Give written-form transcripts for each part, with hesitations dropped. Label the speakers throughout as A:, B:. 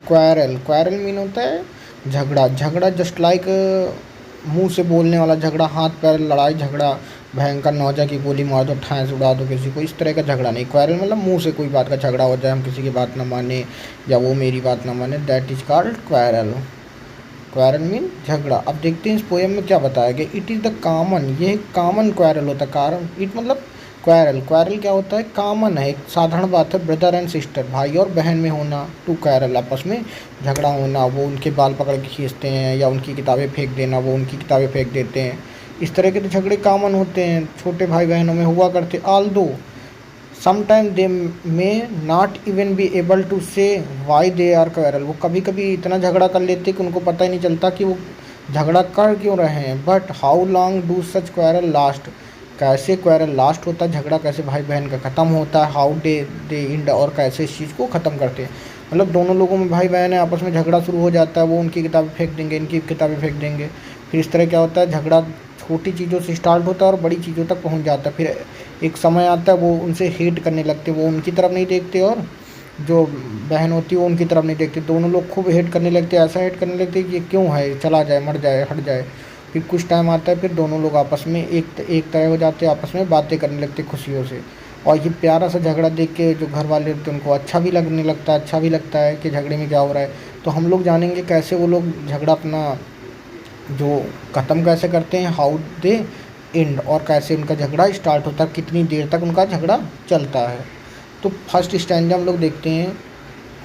A: Quarrel, quarrel mean होता है झगड़ा, झगड़ा जस्ट लाइक मुंह से बोलने वाला झगड़ा, हाथ पैर लड़ाई झगड़ा, भयंकर नौजा की गोली मार दो, ठैस उड़ा दो किसी को, इस तरह का झगड़ा नहीं। क्वारल मतलब मुंह से कोई बात का झगड़ा हो जाए, हम किसी की बात ना माने या वो मेरी बात ना माने, that is called quarrel. Quarrel mean झगड़ा। अब देखते हैं इस पोएम में क्या बताया गया। इट इज़ द कॉमन, ये कॉमन क्वारल होता है। कारण इट मतलब क्वारल, क्वारल क्या होता है, कॉमन है, एक साधारण बात है, ब्रदर एंड सिस्टर, भाई और बहन में होना, टू क्वारल, आपस में झगड़ा होना, वो उनके बाल पकड़ के खींचते हैं या उनकी किताबें फेंक देना, वो उनकी किताबें फेंक देते हैं, इस तरह के तो झगड़े कॉमन होते हैं, छोटे भाई बहनों में हुआ करते। Although sometime they may not even be able to say why they are quarrel, वो कभी कभी इतना झगड़ा कर लेते कि उनको पता ही नहीं चलता कि वो झगड़ा कर क्यों रहे हैं। But how long do such quarrel last, कैसे क्वेरल लास्ट होता है, झगड़ा कैसे भाई बहन का ख़त्म होता है, हाउ डे दे इंड, और कैसे इस चीज़ को ख़त्म करते हैं। मतलब दोनों लोगों में, भाई बहन है, आपस में झगड़ा शुरू हो जाता है, वो उनकी किताबें फेंक देंगे, इनकी किताबें फेंक देंगे, फिर इस तरह क्या होता है, झगड़ा छोटी चीज़ों से स्टार्ट होता है और बड़ी चीज़ों तक पहुंच जाता है। फिर एक समय आता है वो उनसे हेट करने लगते, वो उनकी तरफ नहीं देखते और जो बहन होती है वो उनकी तरफ नहीं देखती, दोनों लोग खूब हेट करने लगते, ऐसा हेट करने लगते कि ये क्यों है, चला जाए, मर जाए, हट जाए। फिर कुछ टाइम आता है, फिर दोनों लोग आपस में एक तरह हो जाते हैं, आपस में बातें करने लगते खुशियों से। और ये प्यारा सा झगड़ा देख के जो घर वाले होते हैं उनको अच्छा भी लगने लगता है, अच्छा भी लगता है कि झगड़े में क्या हो रहा है। तो हम लोग जानेंगे कैसे वो लोग झगड़ा अपना जो ख़त्म कैसे करते हैं, हाउ दे एंड, और कैसे उनका झगड़ा स्टार्ट होता है, कितनी देर तक उनका झगड़ा चलता है। तो फर्स्ट स्टैंजा हम लोग देखते हैं।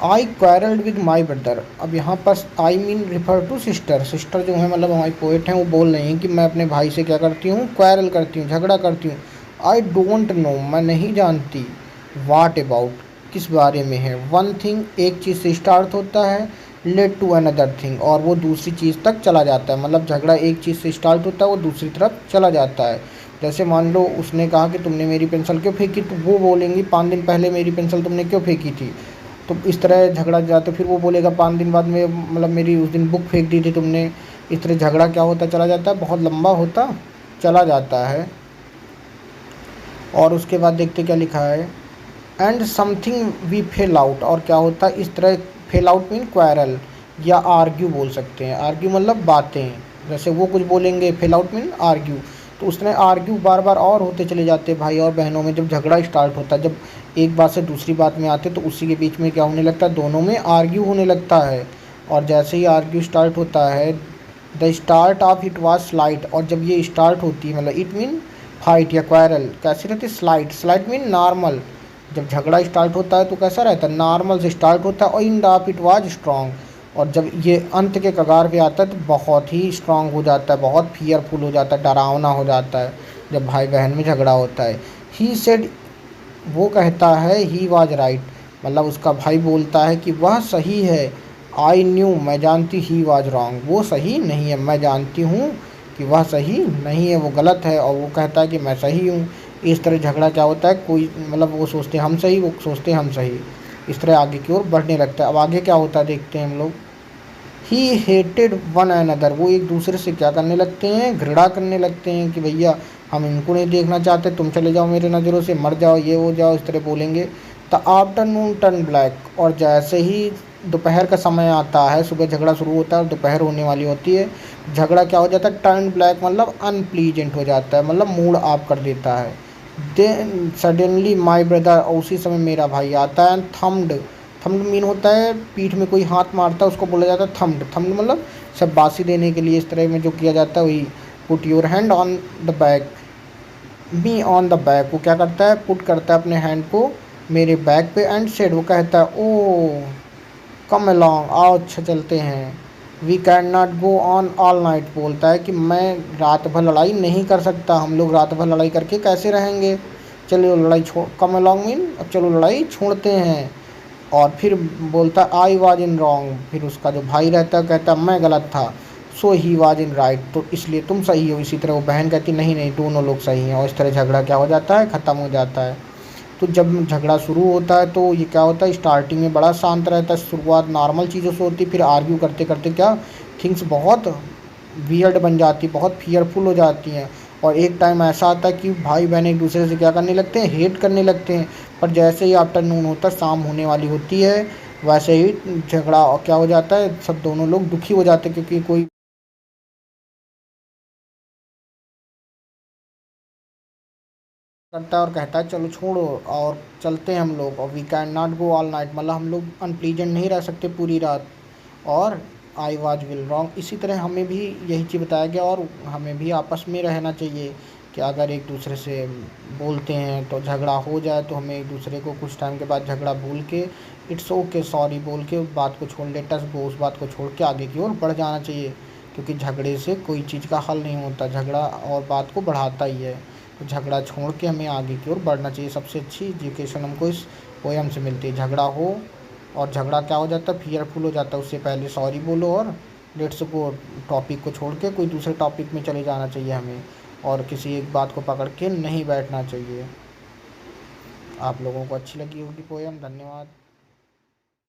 A: I quarrelled with my brother. अब यहाँ पर I mean refer to sister, sister जो है मतलब हमारी पोएट हैं, वो बोल रही हैं कि मैं अपने भाई से क्या करती हूँ, क्वारल करती हूँ, झगड़ा करती हूँ। आई डोंट नो, मैं नहीं जानती, वाट अबाउट, किस बारे में है, वन थिंग, एक चीज़ से स्टार्ट होता है, लेड टू अनदर थिंग, और वो दूसरी चीज़ तक चला जाता है। मतलब झगड़ा एक चीज़ से स्टार्ट होता है, वो दूसरी तरफ चला जाता है। जैसे मान लो उसने कहा कि तुमने मेरी पेंसिल क्यों फेंकी, तो वो बोलेंगी 5 दिन पहले मेरी पेंसिल तुमने क्यों फेंकी थी। तो इस तरह झगड़ा जाता, फिर वो बोलेगा 5 दिन बाद में, मतलब मेरी उस दिन बुक फेंक दी थी तुमने। इस तरह झगड़ा क्या होता चला जाता है, बहुत लंबा होता चला जाता है। और उसके बाद देखते क्या लिखा है, and something we fell out, और क्या होता है इस तरह, फेल आउट मीन क्वारल या आर्ग्यू बोल सकते हैं, आर्ग्यू मतलब बातें, जैसे वो कुछ बोलेंगे, फेल आउट मीन आर्ग्यू, तो उस तरह आर्ग्यू बार बार और होते चले जाते हैं भाई और बहनों में। जब झगड़ा स्टार्ट होता है, जब एक बात से दूसरी बात में आते तो उसी के बीच में क्या होने लगता है, दोनों में आर्ग्यू होने लगता है। और जैसे ही आर्ग्यू स्टार्ट होता है, the start of it was slight, और जब ये स्टार्ट होती है मतलब इट मीन फाइट या क्वारल, कैसे रहती है, स्लाइट, स्लाइट मीन नॉर्मल। जब झगड़ा स्टार्ट होता है तो कैसा रहता है, नॉर्मल से स्टार्ट होता है, और इन ऑफ इट वाज स्ट्रॉन्ग, और जब ये अंत के कगार पे आता है तो बहुत ही स्ट्रांग हो जाता है, बहुत फियरफुल हो जाता है, डरावना हो जाता है जब भाई बहन में झगड़ा होता है। ही सेड, वो कहता है, ही वाज राइट, मतलब उसका भाई बोलता है कि वह सही है। आई न्यू, मैं जानती, ही वाज रॉन्ग, वो सही नहीं है, मैं जानती हूँ कि वह सही नहीं है, वो गलत है, और वो कहता है कि मैं सही हूँ। इस तरह झगड़ा क्या होता है, कोई मतलब वो सोचते हैं हम सही, वो सोचते हैं हम सही, इस तरह आगे की ओर बढ़ने लगता है। अब आगे क्या होता है देखते हैं हम लोग। ही हेटेड वन अनदर, वो एक दूसरे से क्या करने लगते हैं, घृणा करने लगते हैं कि भैया हम इनको नहीं देखना चाहते, तुम चले जाओ मेरे नज़रों से, मर जाओ, ये हो जाओ, इस तरह बोलेंगे। द आफ्टरनून टर्न ब्लैक, और जैसे ही दोपहर का समय आता है, सुबह झगड़ा शुरू होता है और दोपहर होने वाली होती है, झगड़ा क्या हो जाता है, टर्न ब्लैक मतलब अनप्लीजेंट हो जाता है, मतलब मूड ऑफ कर देता है। देन सडनली माई ब्रदर, और उसी समय मेरा भाई आता है, थम्ड, थम्ड मीन होता है पीठ में कोई हाथ मारता है उसको बोला जाता है थम्ड, थम्ड मतलब शाबाशी देने के लिए, इस तरह में जो किया जाता है वही। Put your hand on the back, me on the back, वो क्या करता है, पुट करता है अपने हैंड को मेरे बैक पे, एंड सेड, वो कहता है, ओ कम अलोंग, आओ अच्छा चलते हैं। We can not go on all night, बोलता है कि मैं रात भर लड़ाई नहीं कर सकता, हम लोग रात भर लड़ाई करके कैसे रहेंगे, चलो लड़ाई छोड़, कम अलोंग मीन अब चलो लड़ाई छोड़ते हैं। और फिर बोलता आई वाज इन रॉन्ग, फिर उसका जो भाई रहता है कहता मैं गलत था, सो ही वाज इन राइट, तो इसलिए तुम सही हो। इसी तरह वो बहन कहती नहीं नहीं दोनों लोग सही हैं, और इस तरह झगड़ा क्या हो जाता है, ख़त्म हो जाता है। तो जब झगड़ा शुरू होता है तो ये क्या होता है, स्टार्टिंग में बड़ा शांत रहता है, शुरुआत नॉर्मल चीज़ों से होती है, फिर आर्ग्यू करते करते क्या थिंग्स बहुत वियर्ड बन जाती, बहुत फियरफुल हो जाती हैं। और एक टाइम ऐसा आता है कि भाई बहन एक दूसरे से क्या करने लगते हैं, हेट करने लगते हैं। पर जैसे ही आफ्टरनून होता है, शाम होने वाली होती है, वैसे ही झगड़ा क्या हो जाता है, सब दोनों लोग दुखी हो जाते हैं क्योंकि कोई करता है और कहता है चलो छोड़ो और चलते हैं हम लोग, और we can not go all night, मतलब हम लोग अनप्लीजेंट नहीं रह सकते पूरी रात। और आई वाज विल रॉन्ग, इसी तरह हमें भी यही चीज़ बताया गया, और हमें भी आपस में रहना चाहिए कि अगर एक दूसरे से बोलते हैं तो झगड़ा हो जाए तो हमें एक दूसरे को कुछ टाइम के बाद झगड़ा भूल के इट्स ओके सॉरी बोल के उस बात को छोड़, लेट अस गो, उस बात को छोड़ के आगे की ओर बढ़ जाना चाहिए। क्योंकि झगड़े से कोई चीज़ का हल नहीं होता, झगड़ा और बात को बढ़ाता ही है। तो झगड़ा छोड़ के हमें आगे की ओर बढ़ना चाहिए। सबसे अच्छी एजुकेशन हमको इस पोयम से मिलती है। झगड़ा हो और झगड़ा क्या हो जाता है, फियरफुल हो जाता है, उससे पहले सॉरी बोलो और लेट्स गो, टॉपिक को छोड़ के कोई दूसरे टॉपिक में चले जाना चाहिए हमें, और किसी एक बात को पकड़ के नहीं बैठना चाहिए। आप लोगों को अच्छी लगी होगी पोयम, धन्यवाद।